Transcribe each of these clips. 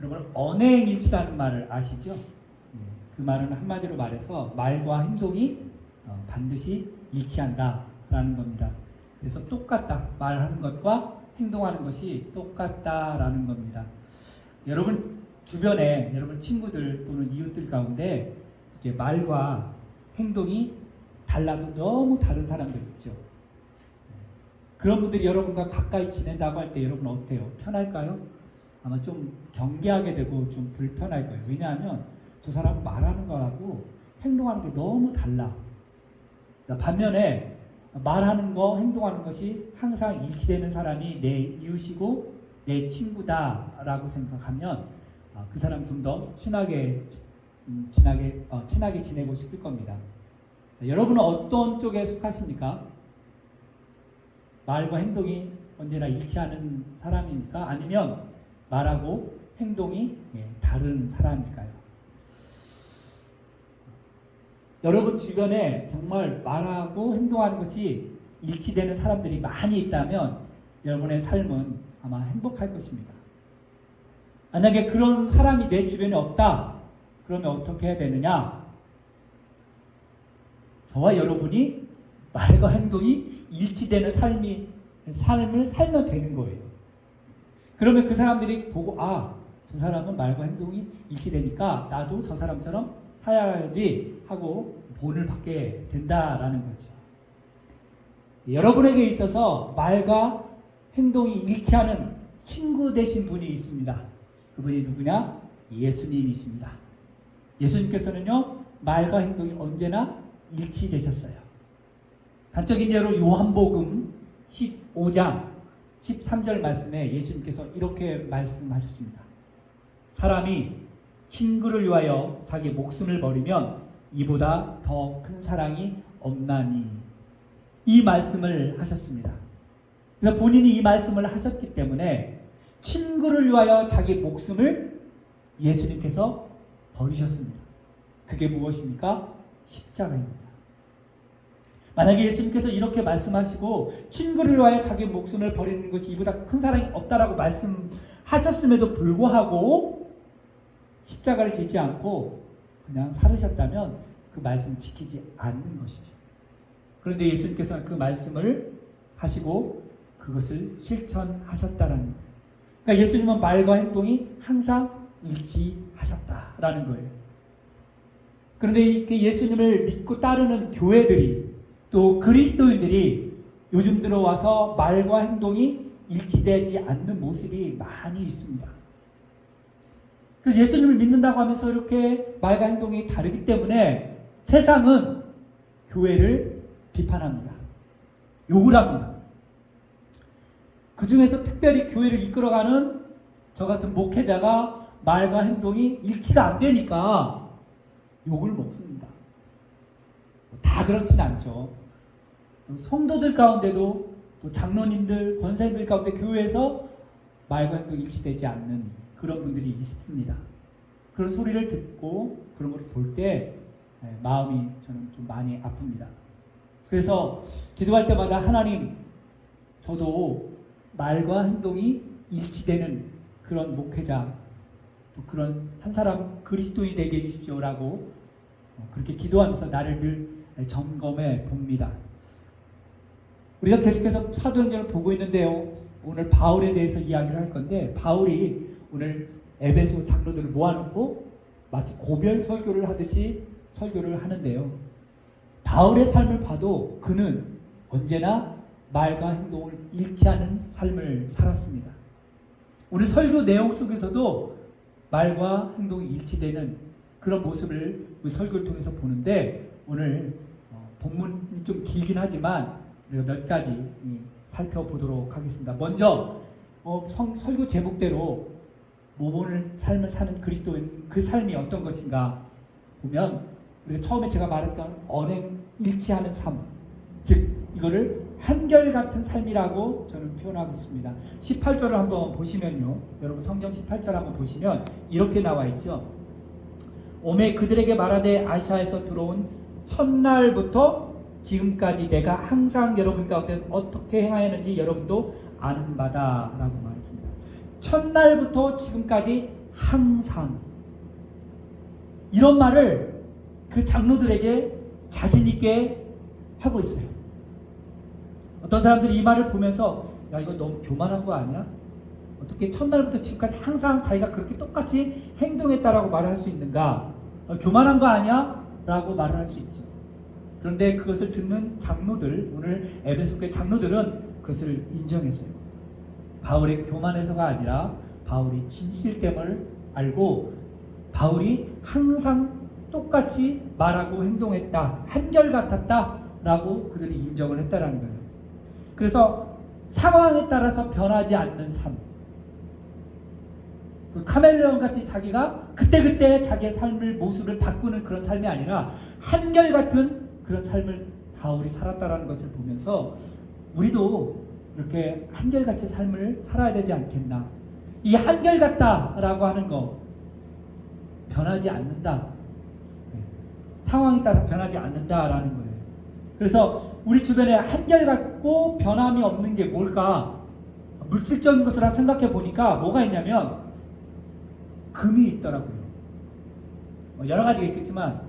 여러분 언행일치라는 말을 아시죠? 그 말은 한마디로 말해서 말과 행동이 반드시 일치한다라는 겁니다. 그래서 똑같다. 말하는 것과 행동하는 것이 똑같다라는 겁니다. 여러분 주변에 여러분 친구들 또는 이웃들 가운데 이렇게 말과 행동이 달라도 너무 다른 사람들 있죠. 그런 분들이 여러분과 가까이 지낸다고 할 때 여러분 어때요? 편할까요? 아마 좀 경계하게 되고 좀 불편할 거예요. 왜냐하면 저 사람은 말하는 거하고 행동하는 게 너무 달라. 반면에 말하는 거, 행동하는 것이 항상 일치되는 사람이 내 이웃이고 내 친구다라고 생각하면 그 사람 좀 더 친하게 지내고 싶을 겁니다. 여러분은 어떤 쪽에 속하십니까? 말과 행동이 언제나 일치하는 사람입니까? 아니면 말하고 행동이 다른 사람일까요? 여러분 주변에 정말 말하고 행동하는 것이 일치되는 사람들이 많이 있다면 여러분의 삶은 아마 행복할 것입니다. 만약에 그런 사람이 내 주변에 없다, 그러면 어떻게 해야 되느냐? 저와 여러분이 말과 행동이 일치되는 삶을 살면 되는 거예요. 그러면 그 사람들이 보고 저 사람은 말과 행동이 일치되니까 나도 저 사람처럼 살아야지 하고 본을 받게 된다라는 거죠. 여러분에게 있어서 말과 행동이 일치하는 친구 되신 분이 있습니다. 그분이 누구냐? 예수님이십니다. 예수님께서는요, 말과 행동이 언제나 일치되셨어요. 단적인 예로 요한복음 15장 13절 말씀에 예수님께서 이렇게 말씀하셨습니다. 사람이 친구를 위하여 자기 목숨을 버리면 이보다 더 큰 사랑이 없나니. 이 말씀을 하셨습니다. 그래서 본인이 이 말씀을 하셨기 때문에 친구를 위하여 자기 목숨을 예수님께서 버리셨습니다. 그게 무엇입니까? 십자가입니다. 만약에 예수님께서 이렇게 말씀하시고 친구를 위하여 자기 목숨을 버리는 것이 이보다 큰 사랑이 없다라고 말씀하셨음에도 불구하고 십자가를 지지 않고 그냥 살으셨다면 그 말씀을 지키지 않는 것이죠. 그런데 예수님께서 그 말씀을 하시고 그것을 실천하셨다라는 거예요. 그러니까 예수님은 말과 행동이 항상 일치하셨다라는 거예요. 그런데 이 예수님을 믿고 따르는 교회들이 또 그리스도인들이 요즘 들어와서 말과 행동이 일치되지 않는 모습이 많이 있습니다. 그래서 예수님을 믿는다고 하면서 이렇게 말과 행동이 다르기 때문에 세상은 교회를 비판합니다. 욕을 합니다. 그 중에서 특별히 교회를 이끌어가는 저 같은 목회자가 말과 행동이 일치가 안 되니까 욕을 먹습니다. 다 그렇진 않죠. 성도들 가운데도 또 장로님들, 권사님들 가운데 교회에서 말과 행동이 일치되지 않는 그런 분들이 있습니다. 그런 소리를 듣고 그런 걸 볼 때 마음이 저는 좀 많이 아픕니다. 그래서 기도할 때마다 하나님, 저도 말과 행동이 일치되는 그런 목회자, 또 그런 한 사람 그리스도인이 되게 해주십시오라고 그렇게 기도하면서 나를 늘 점검해 봅니다. 우리가 계속해서 사도행전을 보고 있는데요. 오늘 바울에 대해서 이야기를 할 건데, 바울이 오늘 에베소 장로들을 모아놓고 마치 고별 설교를 하듯이 설교를 하는데요. 바울의 삶을 봐도 그는 언제나 말과 행동을 일치하는 삶을 살았습니다. 오늘 설교 내용 속에서도 말과 행동이 일치되는 그런 모습을 그 설교를 통해서 보는데, 오늘 본문이 좀 길긴 하지만 우리가 몇 가지 살펴보도록 하겠습니다. 먼저 설교 제목대로 모범을 삶을 사는 그리스도인, 그 삶이 어떤 것인가 보면, 우리가 처음에 제가 말했던 언행 일치하는 삶, 즉 이거를 한결같은 삶이라고 저는 표현하고 있습니다. 18절을 한번 보시면요, 여러분 성경 18절 한번 보시면 이렇게 나와 있죠. 오매 그들에게 말하되 아시아에서 들어온 첫날부터 지금까지 내가 항상 여러분 가운데 어떻게 행하였는지 여러분도 아는 바다라고 말했습니다. 첫날부터 지금까지 항상. 이런 말을 그 장로들에게 자신 있게 하고 있어요. 어떤 사람들이 이 말을 보면서 야, 이거 너무 교만한 거 아니야? 어떻게 첫날부터 지금까지 항상 자기가 그렇게 똑같이 행동했다라고 말을 할 수 있는가? 교만한 거 아니야? 라고 말을 할 수 있죠. 그런데 그것을 듣는 장로들, 오늘 에베소 교회 장로들은 그것을 인정했어요. 바울의 교만해서가 아니라 바울이 진실됨을 알고 바울이 항상 똑같이 말하고 행동했다, 한결같았다 라고 그들이 인정을 했다라는 거예요. 그래서 상황에 따라서 변하지 않는 삶, 그 카멜레온 같이 자기가 그때그때 자기의 삶을 모습을 바꾸는 그런 삶이 아니라 한결같은 그런 삶을 바울이 살았다라는 것을 보면서 우리도 이렇게 한결같이 삶을 살아야 되지 않겠나. 이 한결같다라고 하는 거 변하지 않는다, 상황에 따라 변하지 않는다라는 거예요. 그래서 우리 주변에 한결같고 변함이 없는 게 뭘까? 물질적인 것으로 생각해 보니까 뭐가 있냐면 금이 있더라고요. 여러 가지가 있겠지만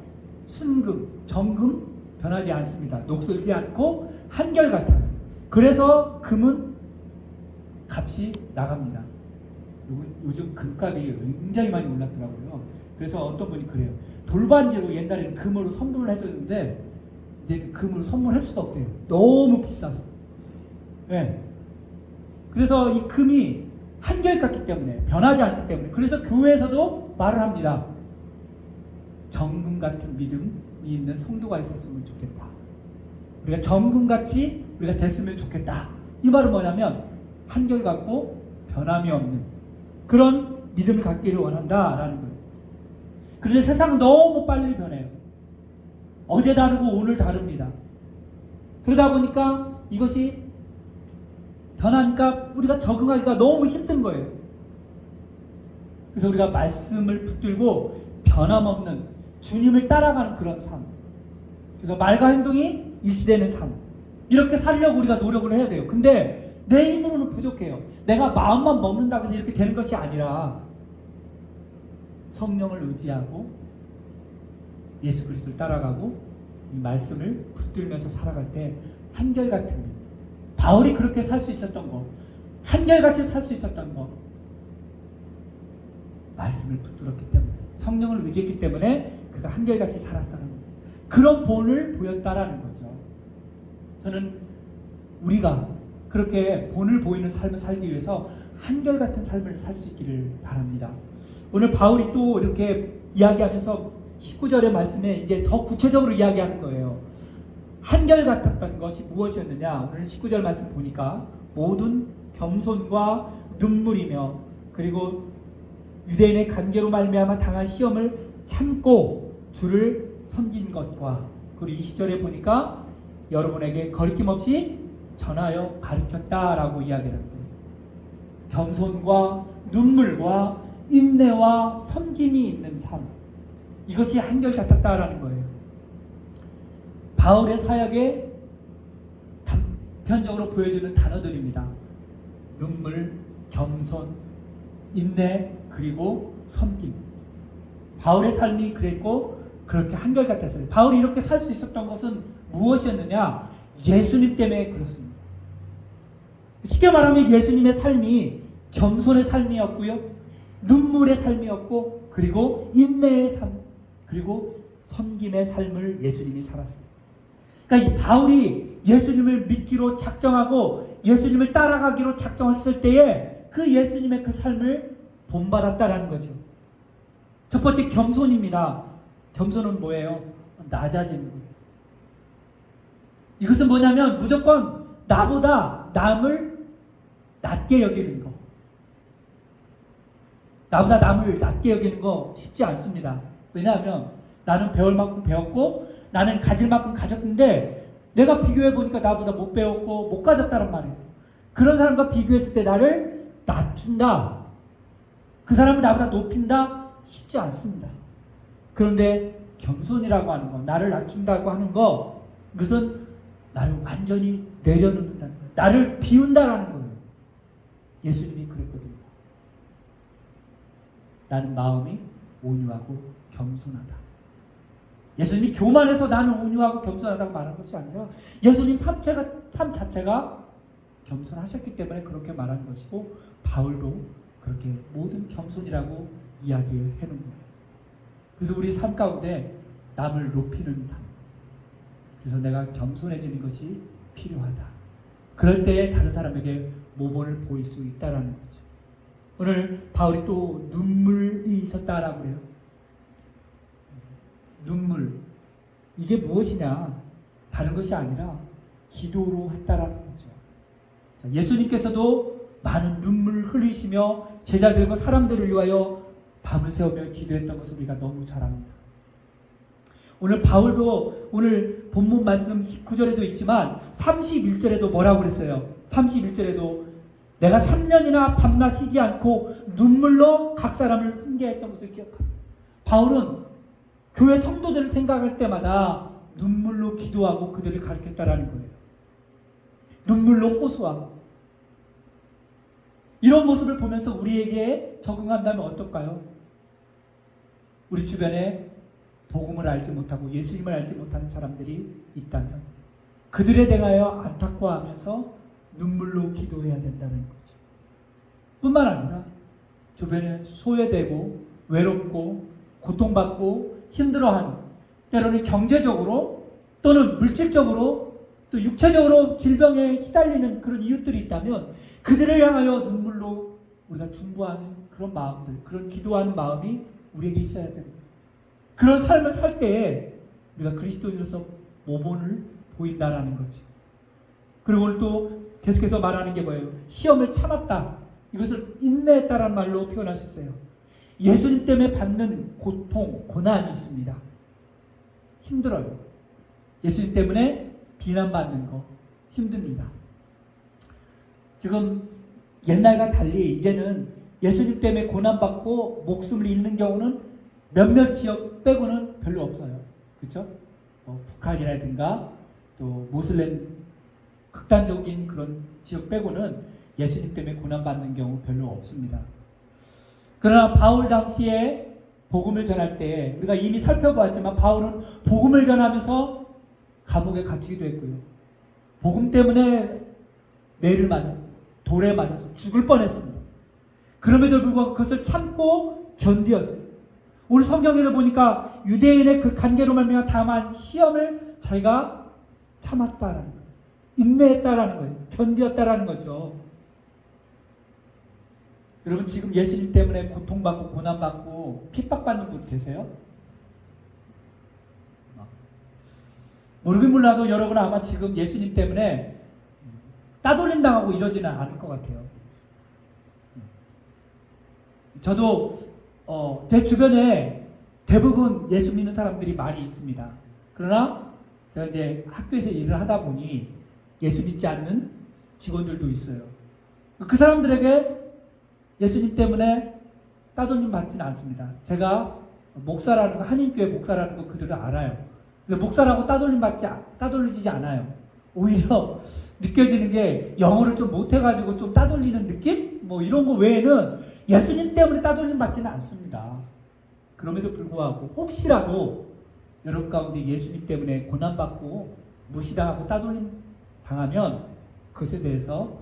순금, 정금 변하지 않습니다. 녹슬지 않고 한결같아요. 그래서 금은 값이 나갑니다. 요즘 금값이 굉장히 많이 올랐더라고요. 그래서 어떤 분이 그래요. 돌반지로 옛날에는 금으로 선물을 해줬는데 이제 금으로 선물할 수가 없대요. 너무 비싸서. 네. 그래서 이 금이 한결같기 때문에, 변하지 않기 때문에, 그래서 교회에서도 말을 합니다. 정금 같은 믿음이 있는 성도가 있었으면 좋겠다. 우리가 정금같이 우리가 됐으면 좋겠다. 이 말은 뭐냐면 한결같고 변함이 없는 그런 믿음을 갖기를 원한다라는 거예요. 그런데 세상 너무 빨리 변해요. 어제 다르고 오늘 다릅니다. 그러다 보니까 이것이 변하니까 우리가 적응하기가 너무 힘든 거예요. 그래서 우리가 말씀을 붙들고 변함없는 주님을 따라가는 그런 삶, 그래서 말과 행동이 일치되는 삶, 이렇게 살려고 우리가 노력을 해야 돼요. 근데 내 힘으로는 부족해요. 내가 마음만 먹는다고 해서 이렇게 되는 것이 아니라 성령을 의지하고 예수 그리스도를 따라가고 이 말씀을 붙들면서 살아갈 때 한결같은, 바울이 그렇게 살 수 있었던 거, 한결같이 살 수 있었던 거, 말씀을 붙들었기 때문에, 성령을 의지했기 때문에 그가 한결같이 살았다는 거예요. 그런 본을 보였다라는 거죠. 저는 우리가 그렇게 본을 보이는 삶을 살기 위해서 한결같은 삶을 살 수 있기를 바랍니다. 오늘 바울이 또 이렇게 이야기하면서 19절의 말씀에 이제 더 구체적으로 이야기하는 거예요. 한결같았던 것이 무엇이었느냐? 오늘 19절 말씀 보니까 모든 겸손과 눈물이며 그리고 유대인의 관계로 말미암아 당한 시험을 참고 주를 섬긴 것과, 그리고 20절에 보니까 여러분에게 거리낌 없이 전하여 가르쳤다라고 이야기를 합니다. 겸손과 눈물과 인내와 섬김이 있는 삶, 이것이 한결같았다라는 거예요. 바울의 사역에 단편적으로 보여주는 단어들입니다. 눈물, 겸손, 인내, 그리고 섬김. 바울의 삶이 그랬고 그렇게 한결같았어요. 바울이 이렇게 살 수 있었던 것은 무엇이었느냐? 예수님 때문에 그렇습니다. 쉽게 말하면 예수님의 삶이 겸손의 삶이었고요, 눈물의 삶이었고, 그리고 인내의 삶, 그리고 섬김의 삶을 예수님이 살았습니다. 그러니까 이 바울이 예수님을 믿기로 작정하고 예수님을 따라가기로 작정했을 때에 그 예수님의 그 삶을 본받았다라는 거죠. 첫 번째 겸손입니다. 겸손은 뭐예요? 낮아지는 거예요. 이것은 뭐냐면 무조건 나보다 남을 낮게 여기는 거. 나보다 남을 낮게 여기는 거 쉽지 않습니다. 왜냐하면 나는 배울 만큼 배웠고 나는 가질 만큼 가졌는데 내가 비교해 보니까 나보다 못 배웠고 못 가졌다는 말이에요. 그런 사람과 비교했을 때 나를 낮춘다, 그 사람을 나보다 높인다, 쉽지 않습니다. 그런데 겸손이라고 하는 거, 나를 낮춘다고 하는 거, 그것은 나를 완전히 내려놓는다는 거예요. 나를 비운다라는 거예요. 예수님이 그랬거든요. 나는 마음이 온유하고 겸손하다. 예수님이 교만해서 나는 온유하고 겸손하다고 말한 것이 아니라 예수님 삶 자체가 겸손하셨기 때문에 그렇게 말한 것이고, 바울도 그렇게 모든 겸손이라고 이야기를 해놓은 거예요. 그래서 우리 삶 가운데 남을 높이는 삶, 그래서 내가 겸손해지는 것이 필요하다. 그럴 때 다른 사람에게 모범을 보일 수 있다라는 거죠. 오늘 바울이 또 눈물이 있었다라고 그래요. 눈물, 이게 무엇이냐? 다른 것이 아니라 기도로 했다라는 거죠. 예수님께서도 많은 눈물을 흘리시며 제자들과 사람들을 위하여 밤을 새우며 기도했던 것을 우리가 너무 잘 압니다. 오늘 바울도 오늘 본문 말씀 19절에도 있지만 31절에도 뭐라고 그랬어요? 31절에도 내가 3년이나 밤낮 쉬지 않고 눈물로 각 사람을 훈계했던 것을 기억합니다. 바울은 교회 성도들을 생각할 때마다 눈물로 기도하고 그들을 가르쳤다라는 거예요. 눈물로 호소하고. 이런 모습을 보면서 우리에게 적응한다면 어떨까요? 우리 주변에 복음을 알지 못하고 예수님을 알지 못하는 사람들이 있다면 그들에 대하여 안타까워하면서 눈물로 기도해야 된다는 거죠. 뿐만 아니라 주변에 소외되고 외롭고 고통받고 힘들어하는, 때로는 경제적으로 또는 물질적으로 또 육체적으로 질병에 시달리는 그런 이웃들이 있다면 그들을 향하여 눈물로 우리가 중보하는 그런 마음들, 그런 기도하는 마음이 우리에게 있어야 됩니다. 그런 삶을 살 때에 우리가 그리스도인으로서 모범을 보인다라는 거죠. 그리고 오늘 또 계속해서 말하는 게 뭐예요? 시험을 참았다. 이것을 인내했다라는 말로 표현할 수 있어요. 예수님 때문에 받는 고통, 고난이 있습니다. 힘들어요. 예수님 때문에 비난받는 거 힘듭니다. 지금 옛날과 달리 이제는 예수님 때문에 고난받고 목숨을 잃는 경우는 몇몇 지역 빼고는 별로 없어요. 그렇죠? 북한이라든가 또 모슬렘 극단적인 그런 지역 빼고는 예수님 때문에 고난받는 경우 별로 없습니다. 그러나 바울 당시에 복음을 전할 때 우리가 이미 살펴보았지만 바울은 복음을 전하면서 감옥에 갇히기도 했고요. 복음 때문에 매를 맞아 돌에 맞아서 죽을 뻔했습니다. 그럼에도 불구하고 그것을 참고 견디었어요. 오늘 성경에도 보니까 유대인의 그 관계로 말미암아 당한 시험을 자기가 참았다라는 거예요. 인내했다라는 거예요. 견디었다라는 거죠. 여러분 지금 예수님 때문에 고통받고 고난받고 핍박받는 분 계세요? 모르긴 몰라도 여러분 아마 지금 예수님 때문에 따돌림 당하고 이러지는 않을 것 같아요. 저도 제 주변에 대부분 예수 믿는 사람들이 많이 있습니다. 그러나 제가 이제 학교에서 일을 하다 보니 예수 믿지 않는 직원들도 있어요. 그 사람들에게 예수님 때문에 따돌림 받지는 않습니다. 제가 목사라는 거, 한인교회 목사라는 거 그들은 알아요. 근데 목사라고 따돌리지 않아요. 오히려 느껴지는 게 영어를 좀 못해가지고 좀 따돌리는 느낌? 뭐 이런 거 외에는 예수님 때문에 따돌림 받지는 않습니다. 그럼에도 불구하고 혹시라도 여러분 가운데 예수님 때문에 고난받고 무시당하고 따돌림 당하면 그것에 대해서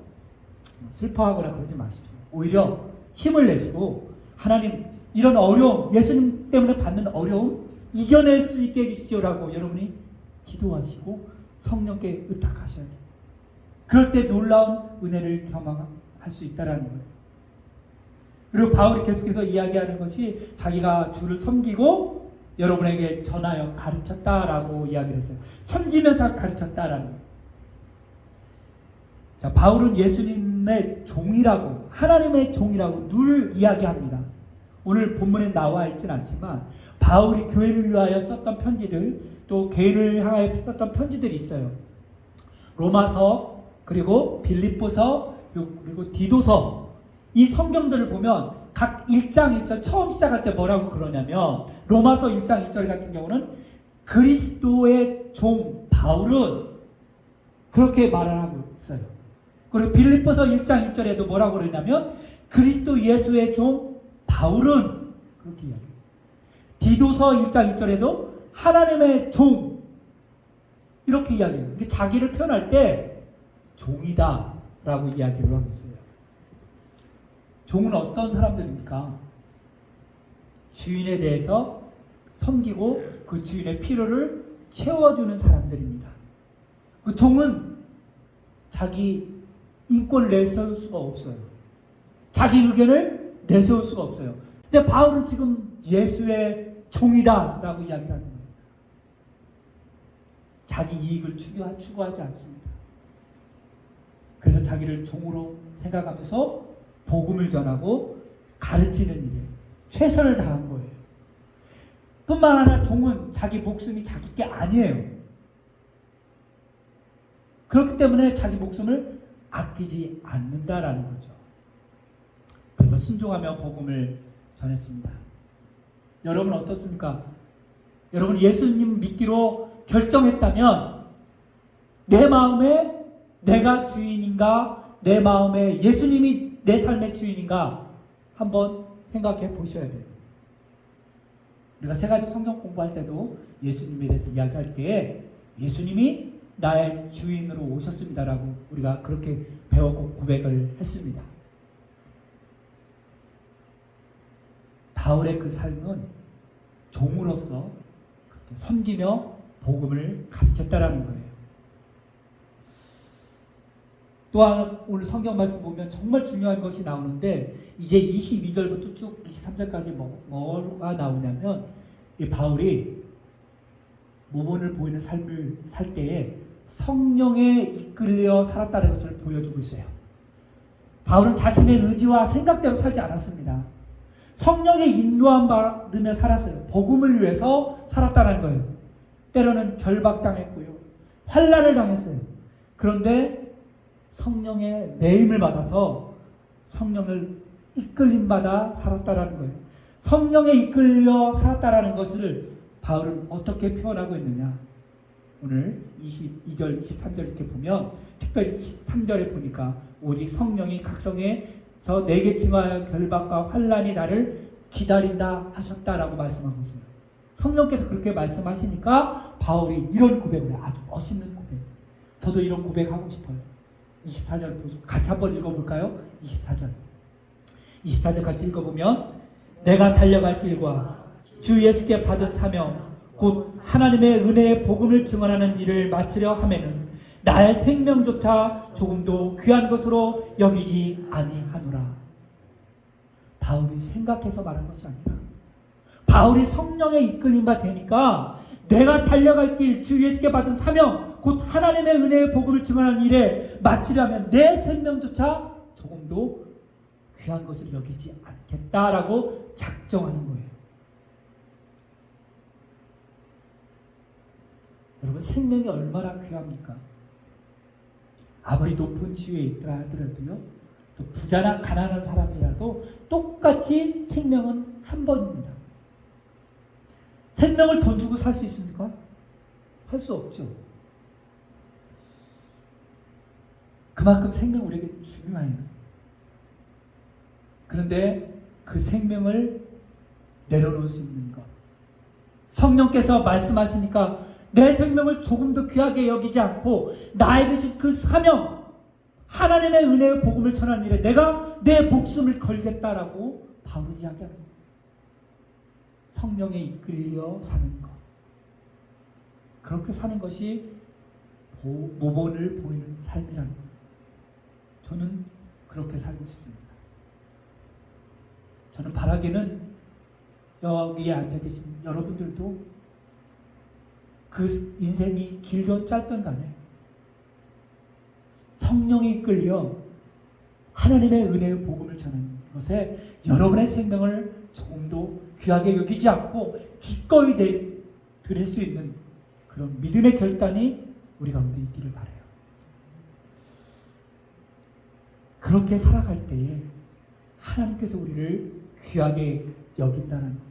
슬퍼하거나 그러지 마십시오. 오히려 힘을 내시고 하나님 이런 어려움, 예수님 때문에 받는 어려움 이겨낼 수 있게 해주십시오라고 여러분이 기도하시고 성령께 의탁하셔야 돼요. 그럴 때 놀라운 은혜를 경험할 수 있다는 거예요. 그리고 바울이 계속해서 이야기하는 것이 자기가 주를 섬기고 여러분에게 전하여 가르쳤다라고 이야기를 했어요. 섬기면서 가르쳤다라는 거예요. 자, 바울은 예수님의 종이라고, 하나님의 종이라고 늘 이야기합니다. 오늘 본문에 나와 있지는 않지만 바울이 교회를 위하여 썼던 편지들, 또 개인을 향하여 썼던 편지들이 있어요. 로마서, 그리고 빌립보서, 그리고 디도서, 이 성경들을 보면 각 1장 1절 처음 시작할 때 뭐라고 그러냐면 로마서 1장 1절 같은 경우는 그리스도의 종 바울은 그렇게 말을 하고 있어요. 그리고 빌립보서 1장 1절에도 뭐라고 그러냐면 그리스도 예수의 종 바울은 그렇게 이야기해요. 디도서 1장 1절에도 하나님의 종 이렇게 이야기해요. 자기를 표현할 때 종이다 라고 이야기를 하고 있어요. 종은 어떤 사람들입니까? 주인에 대해서 섬기고 그 주인의 필요를 채워주는 사람들입니다. 그 종은 자기 인권을 내세울 수가 없어요. 자기 의견을 내세울 수가 없어요. 근데 바울은 지금 예수의 종이다 라고 이야기를 하는 거예요. 자기 이익을 추구하지 않습니다. 그래서 자기를 종으로 생각하면서 복음을 전하고 가르치는 일에 최선을 다한 거예요. 뿐만 아니라 종은 자기 목숨이 자기 게 아니에요. 그렇기 때문에 자기 목숨을 아끼지 않는다라는 거죠. 그래서 순종하며 복음을 전했습니다. 여러분 어떻습니까? 여러분 예수님 믿기로 결정했다면 내 마음에 내가 주인인가, 내 마음에 예수님이 내 삶의 주인인가 한번 생각해 보셔야 돼요. 우리가 새가족 성경 공부할 때도 예수님에 대해서 이야기할 때에 예수님이 나의 주인으로 오셨습니다라고 우리가 그렇게 배웠고 고백을 했습니다. 바울의 그 삶은 종으로서 섬기며 복음을 가르쳤다라는 거예요. 또한 오늘 성경 말씀 보면 정말 중요한 것이 나오는데 이제 22절부터 쭉 23절까지 뭐가 나오냐면 이 바울이 모본을 보이는 삶을 살 때에 성령에 이끌려 살았다는 것을 보여주고 있어요. 바울은 자신의 의지와 생각대로 살지 않았습니다. 성령의 인도함 받으며 살았어요. 복음을 위해서 살았다는 거예요. 때로는 결박당했고요. 환난을 당했어요. 그런데 성령의 매임을 받아서 성령을 이끌림받아 살았다라는 거예요. 성령에 이끌려 살았다라는 것을 바울은 어떻게 표현하고 있느냐. 오늘 22절, 23절 이렇게 보면 특별히 23절에 보니까 오직 성령이 각성에서 내게 징하여 결박과 환난이 나를 기다린다 하셨다라고 말씀하고 있습니다. 성령께서 그렇게 말씀하시니까 바울이 이런 고백을 해요. 아주 멋있는 고백. 저도 이런 고백하고 싶어요. 24절 같이 한번 읽어볼까요? 24절. 24절 같이 읽어보면 내가 달려갈 길과 주 예수께 받은 사명 곧 하나님의 은혜의 복음을 증언하는 일을 마치려 하면은 나의 생명조차 조금도 귀한 것으로 여기지 아니하노라. 바울이 생각해서 말한 것이 아니라 바울이 성령에 이끌림 바 되니까 내가 달려갈 길 주 예수께 받은 사명 곧 하나님의 은혜의 복음을 증언하는 일에 마치려면 내 생명조차 조금도 귀한 것을 여기지 않겠다라고 작정하는 거예요. 여러분 생명이 얼마나 귀합니까? 아무리 높은 지위에 있더라 하더라도요, 또 부자나 가난한 사람이라도 똑같이 생명은 한 번입니다. 생명을 돈 주고 살 수 있습니까? 살 수 없죠. 그만큼 생명 우리에게 중요해요. 그런데 그 생명을 내려놓을 수 있는 것. 성령께서 말씀하시니까 내 생명을 조금도 귀하게 여기지 않고 나에게 준 그 사명, 하나님의 은혜의 복음을 전하는 일에 내가 내 목숨을 걸겠다라고 바울이 이야기하는 거예요. 성령에 이끌려 사는 것. 그렇게 사는 것이 모본을 보이는 삶이라는 거예요. 저는 그렇게 살고 싶습니다. 저는 바라기는 여기에 앉아 계신 여러분들도 그 인생이 길든 짧든 간에 성령에 이끌려 하나님의 은혜의 복음을 전하는 것에 여러분의 생명을 조금도 귀하게 여기지 않고 기꺼이 드릴 수 있는 그런 믿음의 결단이 우리 가운데 있기를 바라요. 그렇게 살아갈 때에 하나님께서 우리를 귀하게 여긴다는 거죠.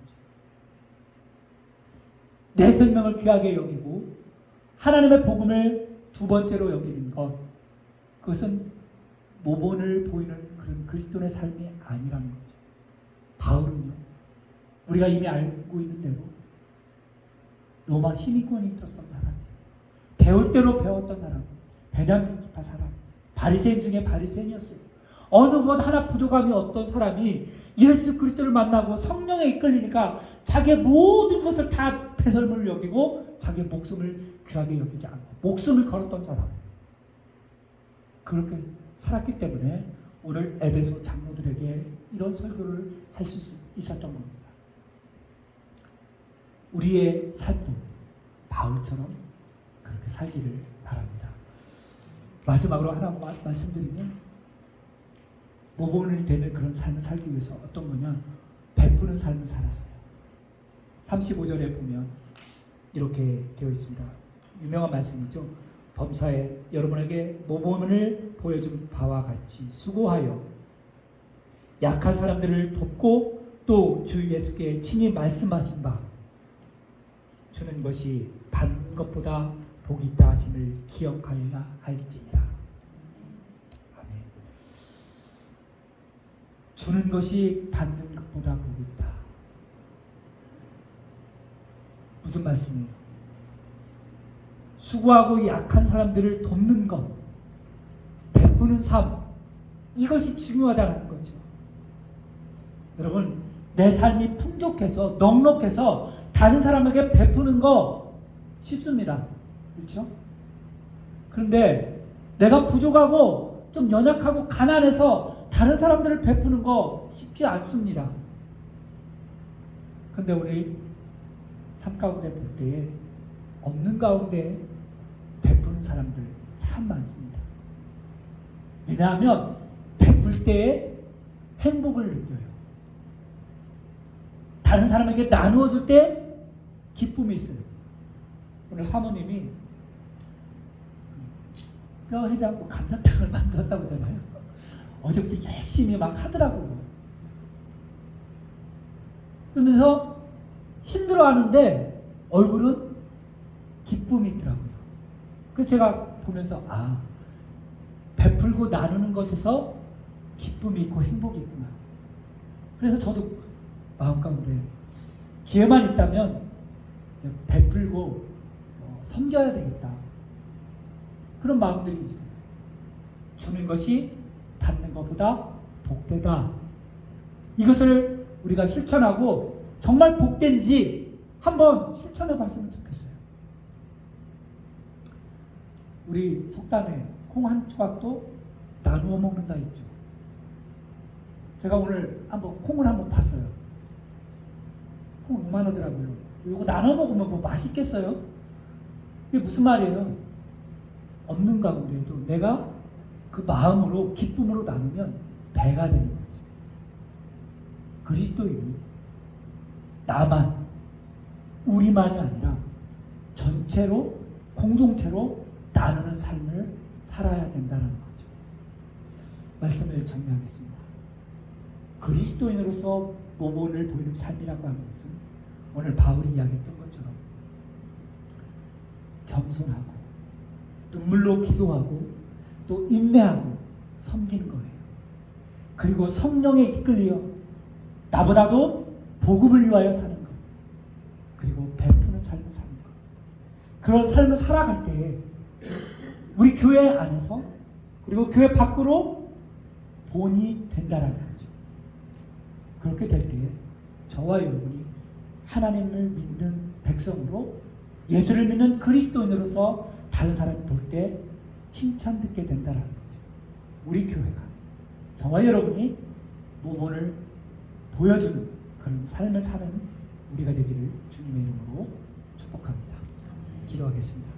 내 생명을 귀하게 여기고 하나님의 복음을 두 번째로 여기는 것, 그것은 모본을 보이는 그런 그리스도의 삶이 아니라는 거죠. 바울은요, 우리가 이미 알고 있는 대로 로마 시민권이 있었던 사람, 배울 대로 배웠던 사람, 배당기파 사람, 바리새인 중에 바리새인이었어요. 어느 것 하나 부족함이 없던 사람이 예수 그리스도를 만나고 성령에 이끌리니까 자기의 모든 것을 다 배설물을 여기고 자기의 목숨을 귀하게 여기지 않고 목숨을 걸었던 사람, 그렇게 살았기 때문에 오늘 에베소 장로들에게 이런 설교를 할 수 있었던 겁니다. 우리의 삶도 바울처럼 그렇게 살기를 바랍니다. 마지막으로 하나 말씀드리면, 모범이 되는 그런 삶을 살기 위해서 어떤 거냐, 베푸는 삶을 살았어요. 35절에 보면 이렇게 되어 있습니다. 유명한 말씀이죠. 범사에 여러분에게 모범을 보여준 바와 같이 수고하여 약한 사람들을 돕고 또 주 예수께 친히 말씀하신 바 주는 것이 받는 것보다 복이 있다 하심을 기억하여야 할지니라. 아멘. 주는 것이 받는 것보다 복이 있다. 무슨 말씀이에요? 수고하고 약한 사람들을 돕는 것, 베푸는 삶, 이것이 중요하다는 거죠. 여러분, 내 삶이 풍족해서 넉넉해서 다른 사람에게 베푸는 거 쉽습니다. 그렇죠? 그런데 내가 부족하고 좀 연약하고 가난해서 다른 사람들을 베푸는 거 쉽지 않습니다. 그런데 우리 삶 가운데 볼 때에 없는 가운데 베푸는 사람들 참 많습니다. 왜냐하면 베풀 때에 행복을 느껴요. 다른 사람에게 나누어 줄 때 기쁨이 있어요. 오늘 사모님이 뼈 해장국 감자탕을 만들었다고 하잖아요. 어제부터 열심히 막 하더라고요. 그러면서 힘들어하는데 얼굴은 기쁨이 있더라고요. 그래서 제가 보면서 베풀고 나누는 것에서 기쁨이 있고 행복이 있구나. 그래서 저도 마음 가운데 기회만 있다면 베풀고 섬겨야 되겠다. 그런 마음들이 있어요. 주는 것이 받는 것보다 복되다. 이것을 우리가 실천하고 정말 복된지 한번 실천해 봤으면 좋겠어요. 우리 속담에 콩 한 조각도 나누어 먹는다 있죠. 제가 오늘 콩을 한번 봤어요. 콩 6만 원이더라고요. 이거 나눠 먹으면 뭐 맛있겠어요? 이게 무슨 말이에요? 없는 가운데에도 내가 그 마음으로 기쁨으로 나누면 배가 되는 거죠. 그리스도인이 나만, 우리만이 아니라 전체로, 공동체로 나누는 삶을 살아야 된다는 거죠. 말씀을 정리하겠습니다. 그리스도인으로서 모범을 보이는 삶이라고 하는 것은 오늘 바울이 이야기했던 것처럼 겸손하고 눈물로 기도하고 또 인내하고 섬기는 거예요. 그리고 성령에 이끌려 나보다도 복음을 위하여 사는 것, 그리고 베푸는 삶을 사는 것. 그런 삶을 살아갈 때에 우리 교회 안에서 그리고 교회 밖으로 본이 된다라는 거죠. 그렇게 될 때에 저와 여러분이 하나님을 믿는 백성으로, 예수를 믿는 그리스도인으로서 다른 사람이 볼 때 칭찬 듣게 된다는 거죠. 우리 교회가, 저와 여러분이 모범을 보여주는 그런 삶을 사는 우리가 되기를 주님의 이름으로 축복합니다. 기도하겠습니다.